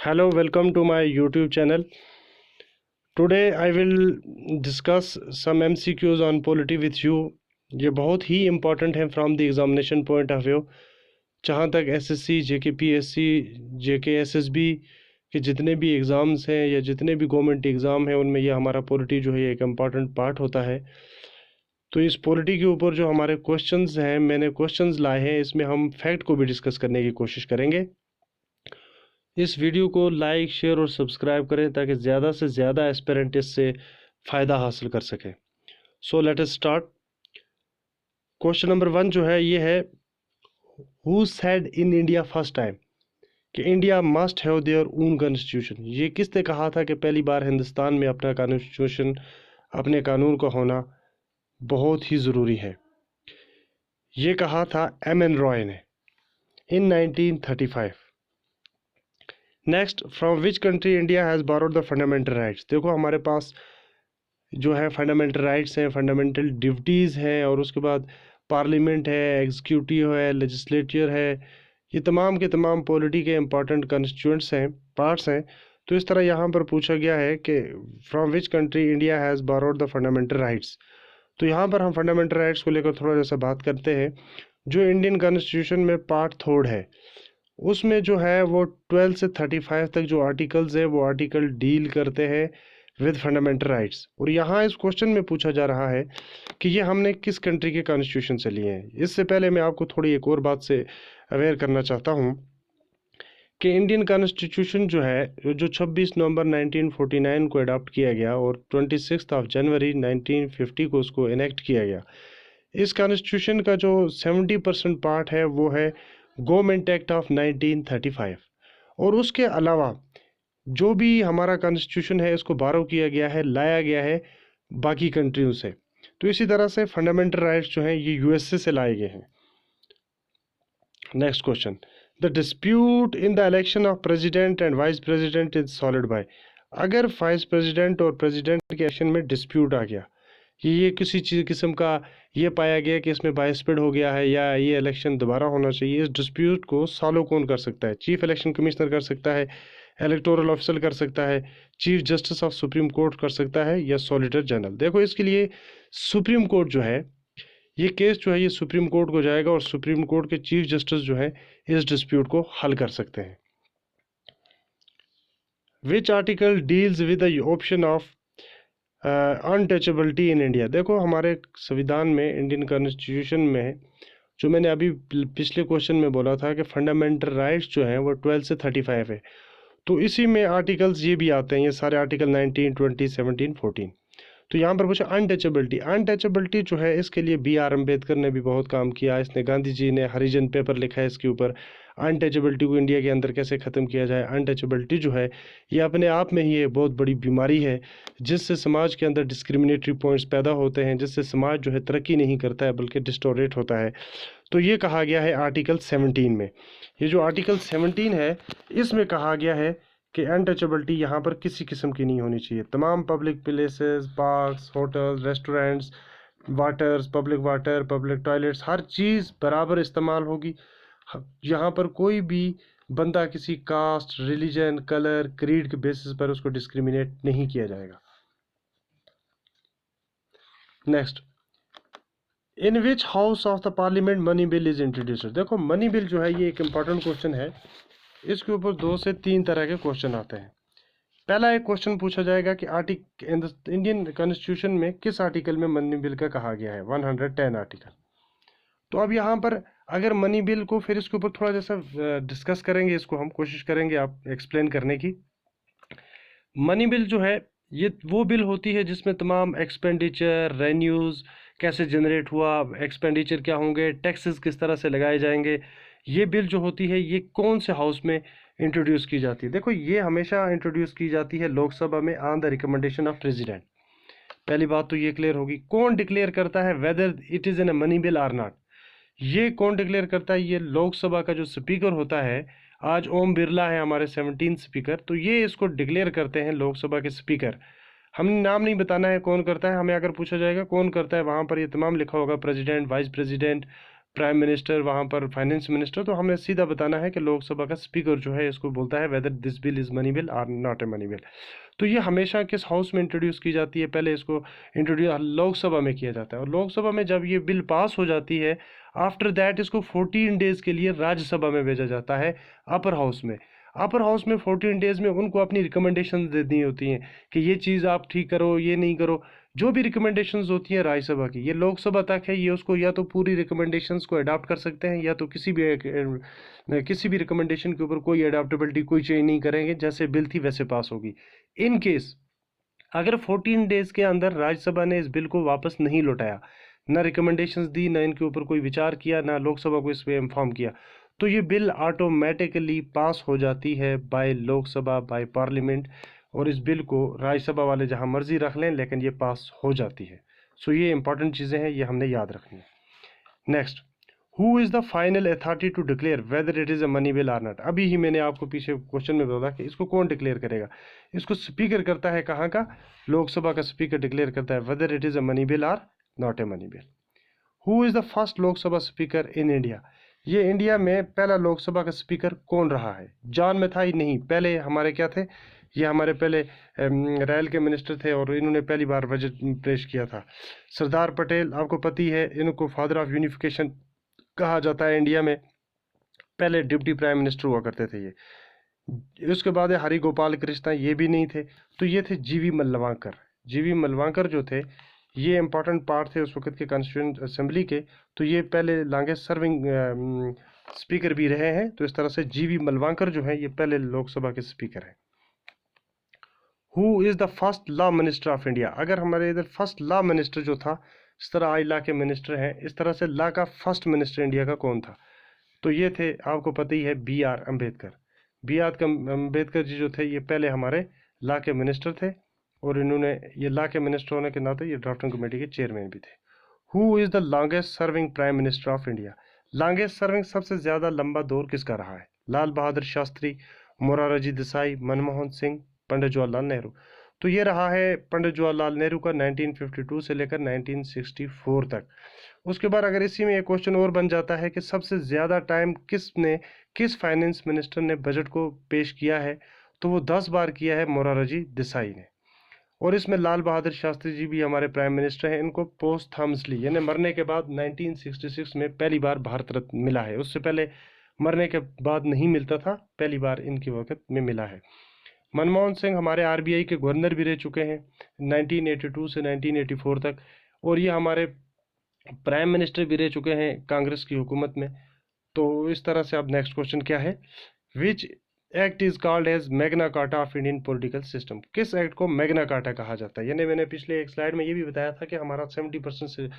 Hello, welcome to my YouTube channel. Today I will discuss some MCQs on polity with you. ये बहुत ही important है from the examination point of view. जहाँ तक SSC, जेके PSC, जेके SSB के जितने भी exams हैं या जितने भी गवर्नमेंट एग्ज़ाम हैं उनमें ये हमारा polity जो है एक इम्पॉर्टेंट पार्ट होता है। तो इस polity के ऊपर जो हमारे क्वेश्चंस हैं, मैंने क्वेश्चंस लाए हैं, इसमें हम फैक्ट को भी डिस्कस करने की कोशिश करेंगे। इस वीडियो को लाइक, शेयर और सब्सक्राइब करें ताकि ज़्यादा से ज़्यादा एस्पिरेंट इससे फ़ायदा हासिल कर सकें। So let us start. Question number 1 जो है ये है, who said in India first time that India must have their own constitution. ये किसने कहा था कि पहली बार हिंदुस्तान में अपना कॉन्स्टिट्यूशन, अपने कानून का होना बहुत ही ज़रूरी है। ये कहा था एम.एन. रॉय ने इन 1935। Next, from which country India has borrowed the fundamental rights. देखो हमारे पास जो है फंडामेंटल राइट्स हैं, फंडामेंटल ड्यूटीज़ हैं, और उसके बाद पार्लियामेंट है, एग्जीक्यूटिव है, लेजिस्लेचर है, ये तमाम के तमाम पॉलिटी के इंपॉर्टेंट कंस्टिट्यूएंट्स हैं, पार्ट्स हैं। तो इस तरह यहाँ पर पूछा गया है कि from which country India has borrowed the fundamental rights. तो यहाँ पर हम फंडामेंटल राइट्स को लेकर थोड़ा जैसा बात करते हैं। जो इंडियन कॉन्स्टिट्यूशन में पार्ट 3 है उसमें जो है वो 12 से 35 तक जो आर्टिकल्स है वो आर्टिकल डील करते हैं विद फंडामेंटल राइट्स। और यहाँ इस क्वेश्चन में पूछा जा रहा है कि ये हमने किस कंट्री के कॉन्स्टिट्यूशन से लिए हैं। इससे पहले मैं आपको थोड़ी एक और बात से अवेयर करना चाहता हूँ कि इंडियन कॉन्स्टिट्यूशन जो है, जो 26 नवंबर 1949 को अडॉप्ट किया गया और 26 जनवरी 1950 को उसको इनेक्ट किया गया, इस कॉन्स्टिट्यूशन का जो 70% पार्ट है वो है गवर्नमेंट एक्ट ऑफ 1935। और उसके अलावा जो भी हमारा कॉन्स्टिट्यूशन है इसको बारो किया गया है, लाया गया है बाकी कंट्रियों से। तो इसी तरह से फंडामेंटल राइट्स जो हैं ये यूएसए से लाए गए हैं। Next question, the dispute in the election of president and vice president is solved by. अगर वाइस प्रेसिडेंट और प्रेसिडेंट के इलेक्शन में डिस्प्यूट आ गया, ये किसी चीज़ किस्म का ये पाया गया कि इसमें बायस्पेड हो गया है या ये इलेक्शन दोबारा होना चाहिए, इस डिस्प्यूट को सॉल्व कौन कर सकता है? चीफ इलेक्शन कमिश्नर कर सकता है, इलेक्टोरल ऑफिसर कर सकता है, chief justice of supreme court कर सकता है, या सॉलिसिटर जनरल। देखो इसके लिए सुप्रीम कोर्ट जो है, ये केस जो है ये सुप्रीम कोर्ट को जाएगा और सुप्रीम कोर्ट के चीफ जस्टिस जो है इस डिस्प्यूट को हल कर सकते हैं। Which article deals with the option of untouchability in India. देखो हमारे संविधान में, इंडियन कॉन्स्टिट्यूशन में, जो मैंने अभी पिछले क्वेश्चन में बोला था कि फंडामेंटल राइट्स जो हैं वो 12 से 35 है, तो इसी में आर्टिकल्स ये भी आते हैं, ये सारे आर्टिकल 19, 20, 17, 14। तो यहाँ पर पूछा अनटचेबिलिटी। अनटचेबिलिटी जो है इसके लिए B.R. अम्बेडकर ने भी बहुत काम किया, इसने गांधी जी ने हरिजन पेपर लिखा है इसके ऊपर, अनटचेबिलिटी को इंडिया के अंदर कैसे ख़त्म किया जाए। अनटचेबिलिटी जो है ये अपने आप में ही एक बहुत बड़ी बीमारी है जिससे समाज के अंदर डिस्क्रिमिनेटरी पॉइंट्स पैदा होते हैं, जिससे समाज जो है तरक्की नहीं करता है बल्कि डिस्टोरेट होता है। तो ये कहा गया है आर्टिकल 17 में। ये जो आर्टिकल 17 है इसमें कहा गया है कि अनटचेबिलिटी यहाँ पर किसी किस्म की नहीं होनी चाहिए। तमाम public places, parks, hotels, restaurants, waters, public water, public toilets, हर चीज़ बराबर इस्तेमाल होगी। यहाँ पर कोई भी बंदा किसी कास्ट, रिलीजन, कलर, क्रीड के बेसिस पर उसको डिस्क्रिमिनेट नहीं किया जाएगा। Next, in which house of the parliament money bill is introduced. देखो मनी बिल जो है ये एक इम्पॉर्टेंट क्वेश्चन है, इसके ऊपर 2 से 3 तरह के क्वेश्चन आते हैं। पहला एक क्वेश्चन पूछा जाएगा कि इंडियन कॉन्स्टिट्यूशन में किस आर्टिकल में मनी बिल का कहा गया है, 110 आर्टिकल। तो अब यहाँ पर अगर मनी बिल को फिर इसके ऊपर थोड़ा जैसा डिस्कस करेंगे, इसको हम कोशिश करेंगे आप एक्सप्लेन करने की। मनी बिल जो है ये वो बिल होती है जिसमें तमाम एक्सपेंडिचर, रेन्यूज़ कैसे जनरेट हुआ, एक्सपेंडिचर क्या होंगे, टैक्सेस किस तरह से लगाए जाएंगे, ये बिल जो होती है ये कौन से हाउस में इंट्रोड्यूस की जाती है। देखो ये हमेशा इंट्रोड्यूस की जाती है लोकसभा में on the recommendation of president. पहली बात तो ये क्लियर होगी। कौन डिक्लेयर करता है whether it is in a money bill or not, ये कौन डिक्लेयर करता है? ये लोकसभा का जो स्पीकर होता है, आज ओम बिरला है हमारे 17 स्पीकर, तो ये इसको डिक्लेयर करते हैं लोकसभा के स्पीकर। हमने नाम नहीं बताना है कौन करता है, हमें अगर पूछा जाएगा कौन करता है, वहाँ पर ये तमाम लिखा होगा, president, vice president, prime minister, वहाँ पर फाइनेंस मिनिस्टर, तो हमें सीधा बताना है कि लोकसभा का स्पीकर जो है इसको बोलता है whether this bill is money bill और नॉट ए मनी बिल। तो ये हमेशा किस हाउस में इंट्रोड्यूस की जाती है? पहले इसको इंट्रोड्यूस लोकसभा में किया जाता है, और लोकसभा में जब ये बिल पास हो जाती है, आफ्टर दैट इसको 14 डेज़ के लिए राज्यसभा में भेजा जाता है, अपर हाउस में। अपर हाउस में 14 डेज़ में उनको अपनी रिकमेंडेशन देनी होती हैं कि ये चीज़ आप ठीक करो, ये नहीं करो। जो भी रिकमेंडेशंस होती हैं राज्यसभा की, ये लोकसभा तक है, ये उसको या तो पूरी रिकमेंडेशंस को अडॉप्ट कर सकते हैं, या तो किसी भी रिकमेंडेशन के ऊपर कोई अडॉप्टेबिलिटी, कोई चेंज नहीं करेंगे, जैसे बिल थी वैसे पास होगी। इन केस अगर 14 डेज़ के अंदर राज्यसभा ने इस बिल को वापस नहीं लौटाया, ना रिकमेंडेशंस दी, ना इनके ऊपर कोई विचार किया, ना लोकसभा को इस पर इन्फॉर्म किया, तो ये बिल ऑटोमेटिकली पास हो जाती है बाय लोकसभा, बाय पार्लियामेंट, और इस बिल को राज्यसभा वाले जहां मर्जी रख लें, लेकिन ये पास हो जाती है। सो ये इंपॉर्टेंट चीज़ें हैं, ये हमने याद रखनी है। Next, who is the final authority to declare whether it is a money bill or not? अभी ही मैंने आपको पीछे क्वेश्चन में बोला कि इसको कौन डिक्लेयर करेगा। इसको स्पीकर करता है, कहाँ का? लोकसभा का स्पीकर डिक्लेयर करता है whether it is a money bill or not a money bill. Who is the first Lok Sabha speaker in India? ये इंडिया में पहला लोकसभा का स्पीकर कौन रहा है? जॉन मैथाई नहीं, पहले हमारे क्या थे, ये हमारे पहले रेल के मिनिस्टर थे, और इन्होंने पहली बार बजट पेश किया था। सरदार पटेल, आपको पता ही है, इनको फादर ऑफ यूनिफिकेशन कहा जाता है इंडिया में। पहले डिप्टी प्राइम मिनिस्टर हुआ करते थे ये। उसके बाद है हरि गोपाल कृष्णा, ये भी नहीं थे। तो ये थे जीवी मल्लवांकर। जीवी मल्लवांकर जो थे, ये इंपॉर्टेंट पार्ट थे उस वक्त के कॉन्स्टिट्यूएंट असेंबली के। तो ये पहले लॉन्गेस्ट सर्विंग स्पीकर भी रहे हैं। तो इस तरह से जीवी मल्लवांकर जो है ये पहले लोकसभा के स्पीकर हैं। Who is the first law minister of India? अगर हमारे इधर फर्स्ट लॉ मिनिस्टर जो था, इस तरह आई लॉ के मिनिस्टर हैं, इस तरह से लॉ का फर्स्ट मिनिस्टर इंडिया का कौन था? तो ये थे, आपको पता ही है, B R Ambedkar. B R Ambedkar ji जो थे, ये पहले हमारे लॉ के मिनिस्टर थे, और इन्होंने ये लॉ के मिनिस्टर होने के नाते ये ड्राफ्टिंग कमेटी के चेयरमैन भी थे। Who is the longest serving prime minister of India? Longest serving, सबसे ज़्यादा लंबा दौर किसका रहा है? लाल बहादुर शास्त्री, मोरारजी देसाई, मनमोहन सिंह, पंडित जवाहरलाल नेहरू। तो ये रहा है पंडित जवाहरलाल नेहरू का 1952 से लेकर 1964 तक। उसके बाद अगर इसी में एक क्वेश्चन और बन जाता है कि सबसे ज़्यादा टाइम किस फाइनेंस मिनिस्टर ने बजट को पेश किया है, तो वो 10 बार किया है मोरारजी देसाई ने। और इसमें लाल बहादुर शास्त्री जी भी हमारे प्राइम मिनिस्टर हैं। इनको पोस्टथमसली, यानी मरने के बाद 1966 में पहली बार भारत रत्न मिला है। उससे पहले मरने के बाद नहीं मिलता था, पहली बार इनके वक्त में मिला है। मनमोहन सिंह हमारे आरबीआई के गवर्नर भी रह चुके हैं 1982 से 1984 तक, और ये हमारे प्राइम मिनिस्टर भी रह चुके हैं कांग्रेस की हुकूमत में। तो इस तरह से अब नेक्स्ट क्वेश्चन क्या है, which act is called as Magna Carta of Indian political system? किस एक्ट को मैग्ना कार्टा कहा जाता है? यानी मैंने पिछले एक स्लाइड में ये भी बताया था कि हमारा 70% से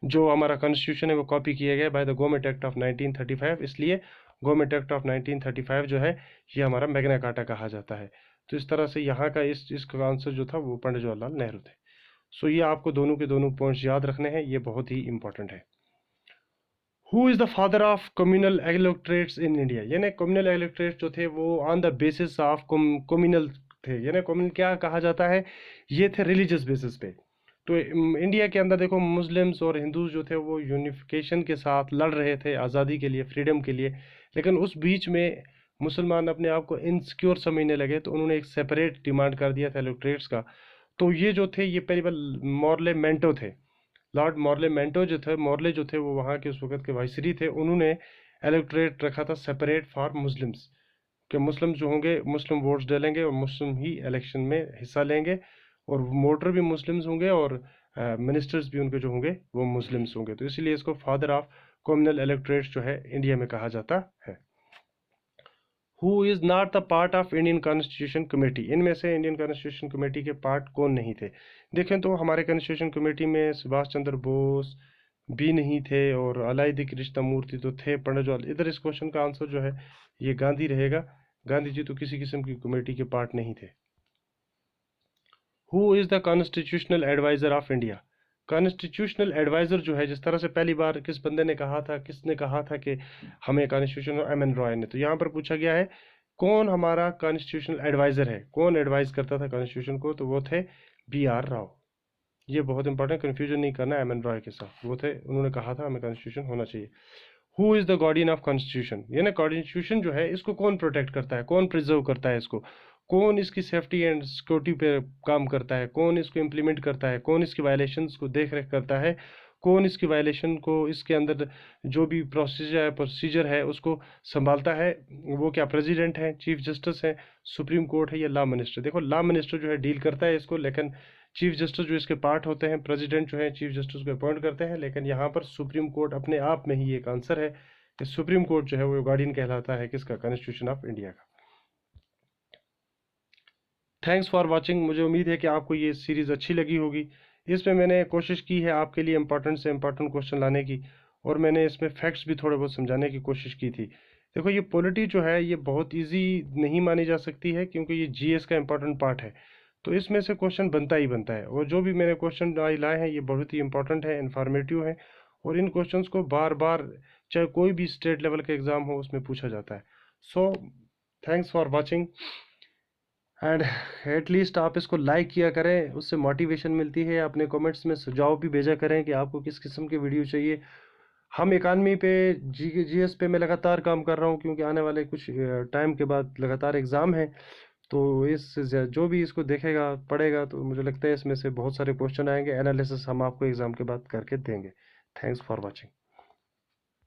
जो हमारा कॉन्स्टिट्यूशन है वो कॉपी किया गया by the government act of 1935, इसलिए गवर्नमेंट एक्ट ऑफ 1935 जो है ये हमारा मैग्ना कार्टा कहा जाता है। तो इस तरह से यहाँ का इसका आंसर जो था वो पंडित जवाहरलाल नेहरू थे। सो ये आपको दोनों के दोनों पॉइंट्स याद रखने हैं, ये बहुत ही इंपॉर्टेंट है। Who is the father of communal electorates in India? यानी कम्युनल इलेक्टोरेट्स जो थे वो on the basis of communal थे। यानी कम्युनल क्या कहा जाता है, ये थे रिलीजियस बेसिस पे। तो इंडिया के अंदर देखो, मुस्लिम्स और हिंदूज जो थे वो यूनिफिकेशन के साथ लड़ रहे थे आज़ादी के लिए, फ्रीडम के लिए, लेकिन उस बीच में मुसलमान अपने आप को इनसिक्योर समझने लगे, तो उन्होंने एक सेपरेट डिमांड कर दिया था इलेक्टोरेट्स का। तो ये जो थे, ये पहली बार मॉर्ले मेंटो थे, लॉर्ड मॉर्ले मेंटो जो थे, मॉर्ले जो थे वो वहाँ के उस वक्त के वाइसरी थे। उन्होंने इलेक्टोरेट रखा था सेपरेट फॉर मुस्लिम्स, कि मुस्लिम जो होंगे मुस्लिम वोट्स डालेंगे और मुस्लिम ही इलेक्शन में हिस्सा लेंगे, और वोटर भी मुस्लिम्स होंगे, और मिनिस्टर्स भी उनके जो होंगे वो मुस्लिम्स होंगे। तो इसीलिए इसको फादर ऑफ कम्युनल इलेक्टोरेट्स जो है इंडिया में कहा जाता है। Who is not the part of Indian constitution committee? इनमें से इंडियन कॉन्स्टिट्यूशन कमेटी के पार्ट कौन नहीं थे? देखें तो हमारे कॉन्स्टिट्यूशन कमेटी में सुभाष चंद्र बोस भी नहीं थे, और अलाइदी कृष्णमूर्ति तो थे, पंडित जवाहरलाल। इधर इस क्वेश्चन का आंसर जो है ये गांधी रहेगा। गांधी जी तो किसी किस्म की कमेटी के पार्ट नहीं थे। Who is the constitutional adviser of India? Constitutional adviser जो है, जिस तरह से पहली बार किस बंदे ने कहा था, किसने कहा था कि हमें कॉन्स्टिट्यूशन, एम.एन. रॉय ने। तो यहाँ पर पूछा गया है कौन हमारा कॉन्स्टिट्यूशनल एडवाइज़र है, कौन एडवाइज करता था कॉन्स्टिट्यूशन को? तो वो थे B.R. राव। ये बहुत इंपॉर्टेंट, कन्फ्यूजन नहीं करना एम.एन. रॉय के साथ, वो थे, उन्होंने कहा था हमें कॉन्स्टिट्यूशन होना चाहिए। Who is the guardian of constitution, यानी कॉन्स्टिट्यूशन जो है इसको कौन प्रोटेक्ट करता है, कौन प्रिजर्व करता है इसको, कौन इसकी सेफ्टी एंड सिक्योरिटी पे काम करता है, कौन इसको इम्प्लीमेंट करता है, कौन इसकी वायलेशंस को देख रेख करता है, कौन इसकी वायलेशन को इसके अंदर जो भी प्रोसीजर है उसको संभालता है, वो क्या प्रेसिडेंट है, चीफ जस्टिस है, सुप्रीम कोर्ट है या लॉ मिनिस्टर। देखो लॉ मिनिस्टर जो है डील करता है इसको, लेकिन चीफ जस्टिस जो इसके पार्ट होते हैं, प्रेसिडेंट जो है चीफ जस्टिस को अपॉइंट करते हैं, लेकिन यहाँ पर सुप्रीम कोर्ट अपने आप में ही एक आंसर है कि सुप्रीम कोर्ट जो है वो गार्डियन कहलाता है किसका, कॉन्स्टिट्यूशन ऑफ इंडिया का। Thanks for watching. मुझे उम्मीद है कि आपको ये सीरीज़ अच्छी लगी होगी। इसमें मैंने कोशिश की है आपके लिए इम्पॉर्टेंट से इम्पॉर्टेंट क्वेश्चन लाने की, और मैंने इसमें फैक्ट्स भी थोड़े बहुत समझाने की कोशिश की थी। देखो ये पॉलिटी जो है ये बहुत इजी नहीं मानी जा सकती है, क्योंकि ये जीएस का इम्पॉर्टेंट पार्ट है, तो इसमें से क्वेश्चन बनता ही बनता है। और जो भी मैंने क्वेश्चन लाए हैं ये बहुत ही इंपॉर्टेंट है, इन्फॉर्मेटिव है, और इन क्वेश्चंस को बार बार चाहे कोई भी स्टेट लेवल का एग्ज़ाम हो उसमें पूछा जाता है। So thanks for watching, and at least आप इसको लाइक किया करें, उससे मोटिवेशन मिलती है। अपने कमेंट्स में सुझाव भी भेजा करें कि आपको किस किस्म की वीडियो चाहिए। हम इकानमी पे जीएस पे मैं लगातार काम कर रहा हूँ, क्योंकि आने वाले कुछ टाइम के बाद लगातार एग्ज़ाम है, तो इस जो भी इसको देखेगा पढ़ेगा तो मुझे लगता है इसमें से बहुत सारे क्वेश्चन आएंगे, एनालिसिस हम आपको एग्ज़ाम के बाद करके देंगे। Thanks for watching.